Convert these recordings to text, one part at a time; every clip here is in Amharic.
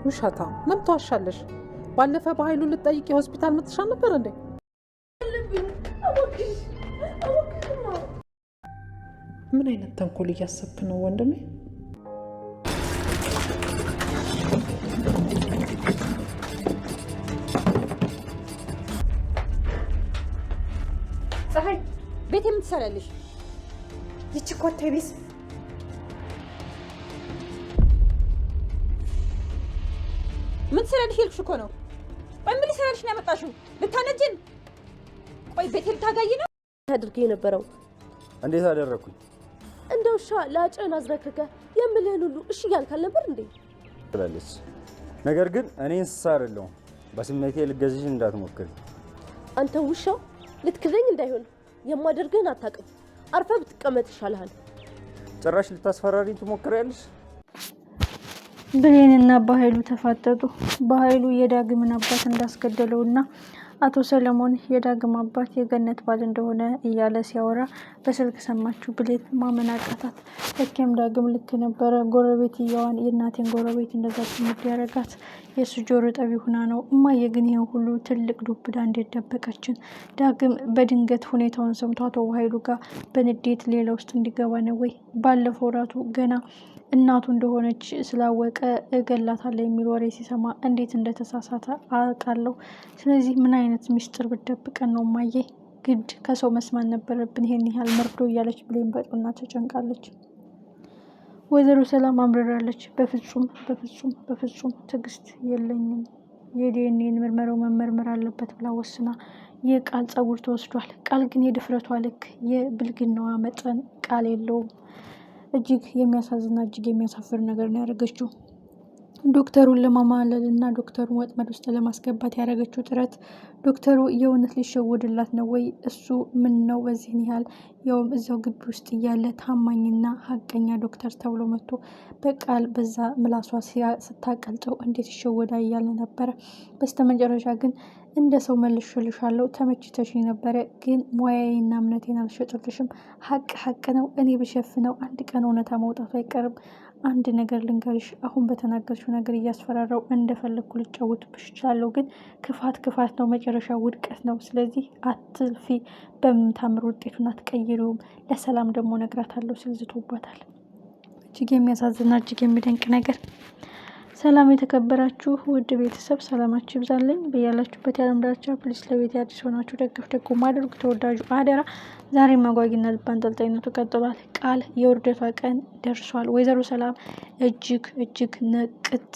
ውሸታ ምን ትዋሻለሽ? ባለፈ በኃይሉ ልትጠይቂ ሆስፒታል መጥተሻል ነበር እንዴ? ምን አይነት ተንኮል እያሰብክ ነው ወንድሜ? ፀሐይ ቤት የምትሰራልሽ ይቺ ኮቴ ቢስ ምን ትሰራልሽ? ይልክሽ እኮ ነው። ቆይ ምን ሊሰራልሽ ነው ያመጣሽው? ልታነጅን? ቆይ ቤት ልታጋይ ነው ታድርጊ የነበረው? እንዴት አደረኩኝ? እንደው ሻ ላጭን አዝረክከ የምልህን ሁሉ እሺ ያልካል ነበር እንዴ? ትላለች። ነገር ግን እኔ እንስሳ አይደለሁም። በስሜቴ ልገዝሽ እንዳትሞክሪ። አንተ ውሻው ልትክደኝ እንዳይሆን የማደርግህን አታውቅም። አርፈ ብትቀመጥ ይሻልሃል። ጭራሽ ልታስፈራሪኝ ትሞክሪያለሽ? ብሌንና በኃይሉ ተፋጠጡ። በኃይሉ የዳግምን አባት እንዳስገደለውና አቶ ሰለሞን የዳግም አባት የገነት ባል እንደሆነ እያለ ሲያወራ በስልክ ሰማችሁ። ብሌን ማመን አቃታት። ለኬም ዳግም ልክ ነበረ። ጎረቤትየዋን የእናቴን ጎረቤት እንደዛ ትምህርት ያደረጋት የእሱ ጆሮ ጠቢ ሁና ነው። እማዬ ግን ይሄን ሁሉ ትልቅ ዱብዳ እንዴት ደበቀችን? ዳግም በድንገት ሁኔታውን ሰምቶ አቶ ኃይሉ ጋር በንዴት ሌላ ውስጥ እንዲገባ ነው ወይ? ባለፈው ራቱ ገና እናቱ እንደሆነች ስላወቀ እገላታለሁ የሚል ወሬ ሲሰማ እንዴት እንደተሳሳተ አውቃለሁ። ስለዚህ ምን አይነት ሚስጥር ብደብቀን ነው እማዬ? ግድ ከሰው መስማት ነበረብን ይሄን ያህል መርዶ እያለች ብሌን በጡና ተጨንቃለች። ወይዘሮ ሰላም አምርራለች። በፍጹም በፍጹም በፍጹም ትዕግስት የለኝም፣ የዲኤንኤ ምርመራው መመርመር አለበት ብላ ወስና የቃል ጸጉር ተወስዷል። ቃል ግን የድፍረቷ ልክ የብልግናዋ መጠን ቃል የለውም። እጅግ የሚያሳዝና እጅግ የሚያሳፍር ነገር ነው ያደረገችው። ዶክተሩን ለማማለል እና ዶክተሩን ወጥመድ ውስጥ ለማስገባት ያደረገችው ጥረት ዶክተሩ የእውነት ሊሸወድላት ነው ወይ? እሱ ምን ነው በዚህን ያህል ያውም እዛው ግቢ ውስጥ እያለ ታማኝና ሀቀኛ ዶክተር ተብሎ መጥቶ በቃል በዛ ምላሷ ስታቀልጠው እንዴት ይሸወዳ እያለ ነበረ። በስተመጨረሻ ግን እንደ ሰው መልሼልሻለሁ፣ ተመችተሽኝ ነበረ፣ ግን ሙያዬና እምነቴን አልሸጥልሽም። ሀቅ ሀቅ ነው። እኔ ብሸፍነው አንድ ቀን እውነታ መውጣቱ አይቀርም። አንድ ነገር ልንገርሽ፣ አሁን በተናገርሽው ነገር እያስፈራራው እንደፈለግኩ ልጫወትብሽ እችላለሁ፣ ግን ክፋት ክፋት ነው፣ መጨረሻ ውድቀት ነው። ስለዚህ አትልፊ፣ በምታምር ውጤቱን አትቀይሪውም። ለሰላም ደግሞ ነግራታለሁ ሲል ዝቶባታል። እጅግ የሚያሳዝና እጅግ የሚደንቅ ነገር። ሰላም የተከበራችሁ ውድ ቤተሰብ ሰላማችሁ ይብዛልኝ በያላችሁበት የዓለም ዳርቻ። ፕሊስ ለቤት አዲስ ሆናችሁ ደግፍ ደግሞ ማድረግ ተወዳጁ አደራ። ዛሬ ማጓጊና ልብ አንጠልጣይነቱ ቀጥሏል። ቃል የውርደቷ ቀን ደርሷል። ወይዘሮ ሰላም እጅግ እጅግ ነቅት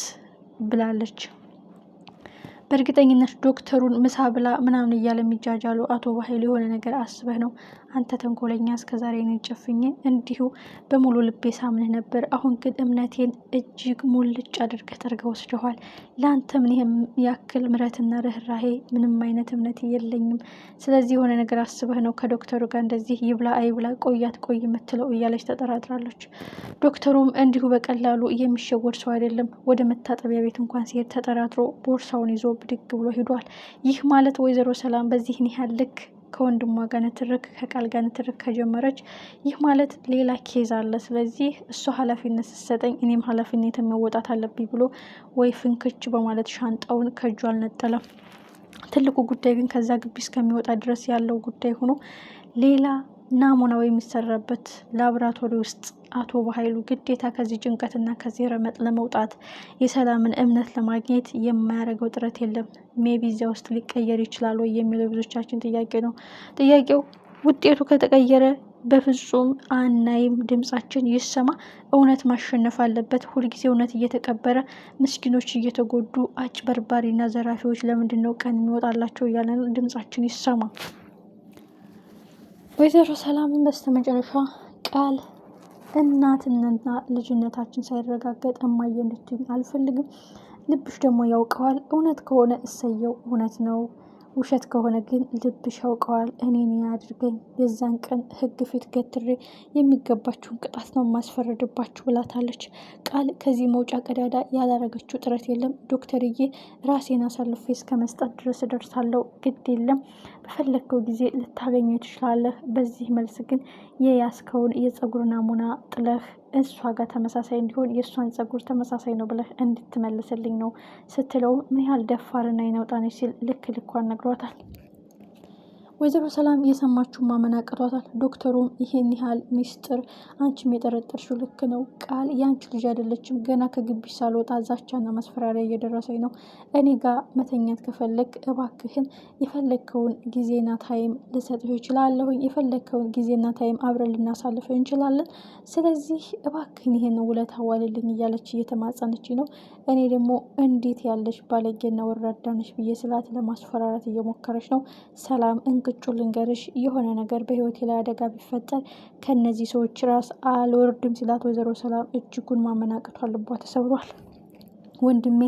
ብላለች። በእርግጠኝነት ዶክተሩን ምሳ ብላ ምናምን እያለ የሚጃጃሉ አቶ በኃይሉ የሆነ ነገር አስበህ ነው አንተ ተንኮለኛ፣ እስከዛሬ እኔን ጨፍኜ እንዲሁ በሙሉ ልቤ ሳምንህ ነበር። አሁን ግን እምነቴን እጅግ ሙልጭ አድርገህ ጠርገህ ወስደዋል። ለአንተ ምን ያክል ምረትና ርኅራሄ ምንም አይነት እምነት የለኝም። ስለዚህ የሆነ ነገር አስበህ ነው ከዶክተሩ ጋር እንደዚህ ይብላ አይብላ ቆያት ቆይ የምትለው እያለች ተጠራጥራለች። ዶክተሩም እንዲሁ በቀላሉ የሚሸወድ ሰው አይደለም። ወደ መታጠቢያ ቤት እንኳን ሲሄድ ተጠራጥሮ ቦርሳውን ይዞ ብድግ ብሎ ሂዷል። ይህ ማለት ወይዘሮ ሰላም በዚህን ያህል ልክ ከወንድሟ ጋር ንትርክ ከቃል ጋር ንትርክ ከጀመረች ይህ ማለት ሌላ ኬዝ አለ። ስለዚህ እሷ ኃላፊነት ስትሰጠኝ እኔም ኃላፊነት መወጣት አለብኝ ብሎ ወይ ፍንክች በማለት ሻንጣውን ከእጁ አልነጠለም። ትልቁ ጉዳይ ግን ከዛ ግቢ እስከሚወጣ ድረስ ያለው ጉዳይ ሆኖ ሌላ ናሙናው የሚሰራበት ላቦራቶሪ ውስጥ አቶ በኃይሉ ግዴታ ከዚህ ጭንቀትና ከዚህ ረመጥ ለመውጣት የሰላምን እምነት ለማግኘት የማያደርገው ጥረት የለም። ሜቢ እዚያ ውስጥ ሊቀየር ይችላል ወይ የሚለው ብዙዎቻችን ጥያቄ ነው። ጥያቄው ውጤቱ ከተቀየረ በፍጹም አናይም፣ ድምጻችን ይሰማ፣ እውነት ማሸነፍ አለበት። ሁልጊዜ እውነት እየተቀበረ ምስኪኖች እየተጎዱ አጭበርባሪና ዘራፊዎች ለምንድን ነው ቀን የሚወጣላቸው እያለ ድምጻችን ይሰማ። ወይዘሮ ሰላምን በስተመጨረሻ ቃል እናትነትና ልጅነታችን ሳይረጋገጥ እማዬ እንድትይኝ አልፈልግም፣ ልብሽ ደግሞ ያውቀዋል። እውነት ከሆነ እሰየው እውነት ነው፣ ውሸት ከሆነ ግን ልብሽ ያውቀዋል። እኔን ያድርገኝ፣ የዛን ቀን ህግ ፊት ገትሬ የሚገባችውን ቅጣት ነው ማስፈረድባችሁ ብላታለች። ቃል ከዚህ መውጫ ቀዳዳ ያላረገችው ጥረት የለም። ዶክተርዬ ራሴን አሳልፌ እስከ መስጠት ድረስ እደርሳለሁ፣ ግድ የለም በፈለግከው ጊዜ ልታገኘው ትችላለህ። በዚህ መልስ ግን የያዝከውን የፀጉር ናሙና ጥለህ እሷ ጋር ተመሳሳይ እንዲሆን የእሷን ፀጉር ተመሳሳይ ነው ብለህ እንድትመልስልኝ ነው ስትለው ምን ያህል ደፋርና ይነውጣነች ሲል ልክ ልኳን ነግሯታል። ወይዘሮ ሰላም የሰማችሁ ማመን አቅቷታል። ዶክተሩም ይሄን ያህል ሚስጥር አንቺም የጠረጠርሽው ልክ ነው፣ ቃል ያንቺ ልጅ አይደለችም። ገና ከግቢ ሳልወጣ ዛቻና መስፈራሪያ እየደረሰኝ ነው። እኔ ጋር መተኛት ከፈለግ እባክህን የፈለግከውን ጊዜና ታይም ልሰጥህ ይችላለሁኝ። የፈለግከውን ጊዜና ታይም አብረን ልናሳልፈው እንችላለን። ስለዚህ እባክህን ይሄን ውለታ ዋልልኝ እያለች እየተማጸነች ነው። እኔ ደግሞ እንዴት ያለች ባለጌና ወራዳ ነች ብዬ ስላት ለማስፈራራት እየሞከረች ነው። ሰላም እንቅጩ ልንገርሽ፣ የሆነ ነገር በህይወቴ ላይ አደጋ ቢፈጠር ከነዚህ ሰዎች ራስ አልወርድም ሲላት ወይዘሮ ሰላም እጅጉን ማመናቀቷል። ልቧ ተሰብሯል። ወንድሜ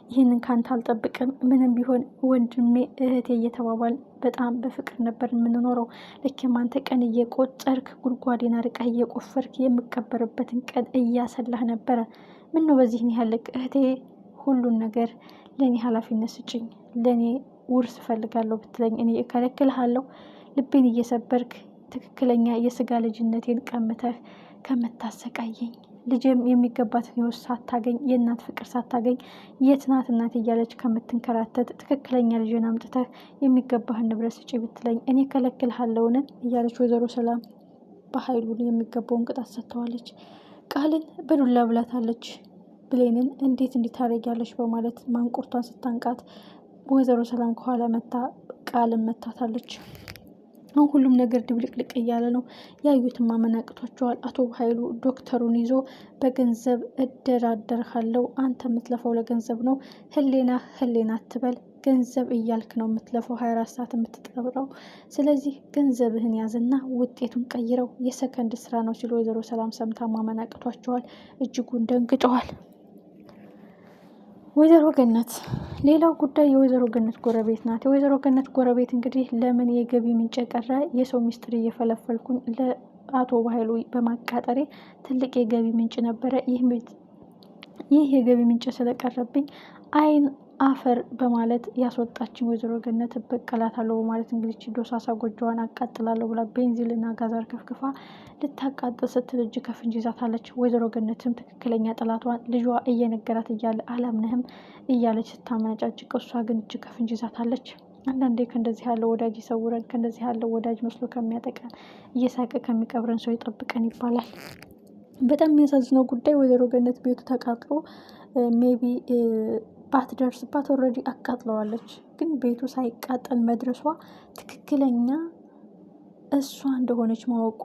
ይህንን ካንተ አልጠብቅም። ምንም ቢሆን ወንድሜ እህቴ እየተባባል በጣም በፍቅር ነበር የምንኖረው። ልክም አንተ ቀን እየቆጠርክ ጉድጓዴን አርቃ እየቆፈርክ የምቀበርበትን ቀን እያሰላህ ነበረ። ምን ነው በዚህን ያህልክ? እህቴ ሁሉን ነገር ለእኔ ኃላፊነት ስጭኝ፣ ለእኔ ውርስ እፈልጋለሁ ብትለኝ እኔ እከለክልሃለሁ? ልቤን እየሰበርክ ትክክለኛ የስጋ ልጅነቴን ቀምተህ ከምታሰቃየኝ፣ ልጅም የሚገባትን ህይወት ሳታገኝ፣ የእናት ፍቅር ሳታገኝ የት ናት እናት እያለች ከምትንከራተት ትክክለኛ ልጅን አምጥተህ የሚገባህን ንብረት ስጪ ብትለኝ እኔ እከለክልሃለሁን? እያለች ወይዘሮ ሰላም በኃይሉን የሚገባውን ቅጣት ሰጥተዋለች። ቃልን በዱላ ብላታለች። ብሌንን እንዴት እንዲታረጊያለች በማለት ማንቁርቷን ስታንቃት ወይዘሮ ሰላም ከኋላ መታ ቃልን መታታለች። አሁን ሁሉም ነገር ድብልቅልቅ እያለ ነው። ያዩትን ማመን አቅቷቸዋል። አቶ ኃይሉ ዶክተሩን ይዞ በገንዘብ እደራደርሃለሁ፣ አንተ የምትለፈው ለገንዘብ ነው፣ ህሌና አትበል፣ ገንዘብ እያልክ ነው የምትለፈው 24 ሰዓት የምትጠብረው። ስለዚህ ገንዘብህን ያዝና ውጤቱን ቀይረው፣ የሰከንድ ስራ ነው ሲሉ ወይዘሮ ሰላም ሰምታ ማመን አቅቷቸዋል። እጅጉን ደንግጠዋል። ወይዘሮ ገነት፣ ሌላው ጉዳይ የወይዘሮ ገነት ጎረቤት ናት። የወይዘሮ ገነት ጎረቤት እንግዲህ ለምን የገቢ ምንጭ ቀረ፣ የሰው ሚስጥር እየፈለፈልኩኝ ለአቶ ኃይሉ በማቃጠሬ ትልቅ የገቢ ምንጭ ነበረ። ይህ የገቢ ምንጭ ስለቀረብኝ አይን አፈር በማለት ያስወጣችን ወይዘሮ ገነት እበቀላታለሁ በማለት እንግዲህ ዶሳሳ ጎጆዋን አቃጥላለሁ ብላ ቤንዚልና ጋዛር ከፍክፋ ልታቃጥል ስትል እጅ ከፍንጅ ይዛታለች። ወይዘሮ ገነትም ትክክለኛ ጠላቷን ልጇ እየነገራት እያለ አላምንህም እያለች ስታመነጫጭቀው፣ እሷ ግን እጅ ከፍንጅ ይዛታለች። አንዳንዴ ከእንደዚህ ያለው ወዳጅ ይሰውረን፣ ከእንደዚህ ያለው ወዳጅ መስሎ ከሚያጠቃን እየሳቀ ከሚቀብረን ሰው ይጠብቀን ይባላል። በጣም የሚያሳዝነው ጉዳይ ወይዘሮ ገነት ቤቱ ተቃጥሎ ሜቢ ባትደርስባት ኦልሬዲ አቃጥለዋለች። ግን ቤቱ ሳይቃጠል መድረሷ ትክክለኛ እሷ እንደሆነች ማወቋ፣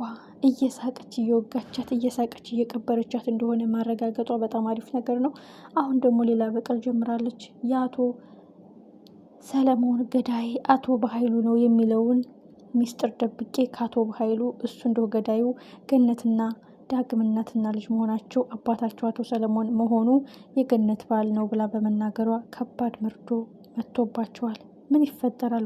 እየሳቀች እየወጋቻት እየሳቀች እየቀበረቻት እንደሆነ ማረጋገጧ በጣም አሪፍ ነገር ነው። አሁን ደግሞ ሌላ በቀል ጀምራለች። የአቶ ሰለሞን ገዳይ አቶ በኃይሉ ነው የሚለውን ሚስጥር ደብቄ ከአቶ በኃይሉ እሱ እንደው ገዳዩ ገነትና ዳግም እናትና ልጅ መሆናቸው አባታቸው አቶ ሰለሞን መሆኑ የገነት ባል ነው ብላ በመናገሯ ከባድ መርዶ መጥቶባቸዋል። ምን ይፈጠራል?